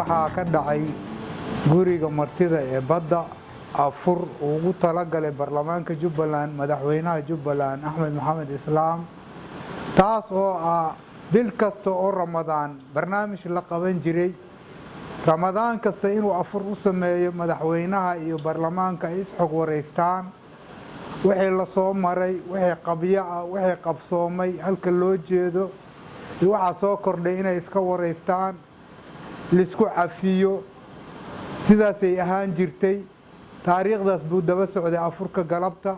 waxaa ka dhacay guriga martida ee badda afur ugu talagalay baarlamaanka Jubbaland madaxweynaha Jubbaland Axmed Maxamed Islaam taas oo bil kasta oo Ramadaan barnaamij la qaban jiray Ramadaan kasta inuu afur u sameeyo madaxweynaha iyo baarlamaanka is xog wareystaan wixii la soo maray wixii qabyo wixii qabsoomay halka loo jeedo iyo waxa soo kordhay inay iska wareystaan lisku cafiyo sidaas ay ahaan jirtay taariikhdaas buu daba socday afurka galabta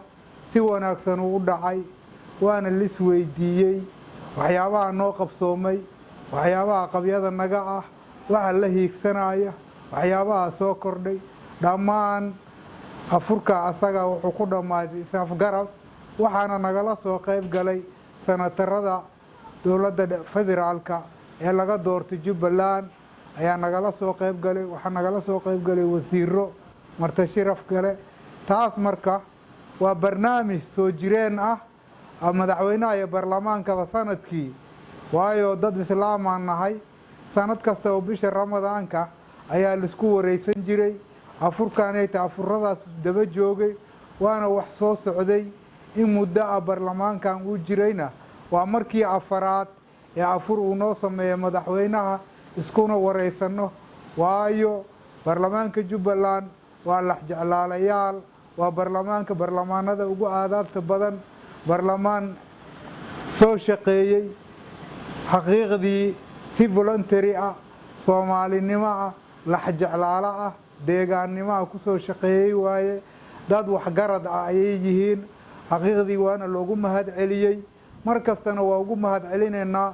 si wanaagsan u dhacay waana lis weydiiyay waxyaabaha noo qabsoomay waxyaabaha qabyada naga waxa la hiigsanaya waxyaabaha soo kordhay dhammaan afurka asaga wuxuu ku dhamaaday isafgarab waxaana nagala soo qayb galay sanatarada dowladda federaalka ee laga doortay Jubbaland ayaa nagala soo qayb galay waxa nagala soo qayb galay wasiiro marti sharaf gale taas marka waa barnaamij soo jireen madaxweynaha iyo baarlamaanka sanadkii waayo dad islaam aan nahay sanad kasta oo bisha Ramadaanka ayaa la isku wareysan jiray afurkaanayta afuradaas daba joogay waana wax soo socday in muddo baarlamaankan uu jirayna waa markii afaraad ee afur uu noo sameeyay madaxweynaha iskuna wareysano waayo baarlamaanka Jubbaland waa la jeclaalayaal waa baarlamaanada ugu aadaabta badan baarlamaan soo shaqeeyay xaqiiqdii si voluntary Soomaalinimo la jeclaala deegaannimo ku soo shaqeeyay waaye dad wax garad ay yihiin xaqiiqdii waana loogu mahad celiyay markastana waa ugu mahad celineena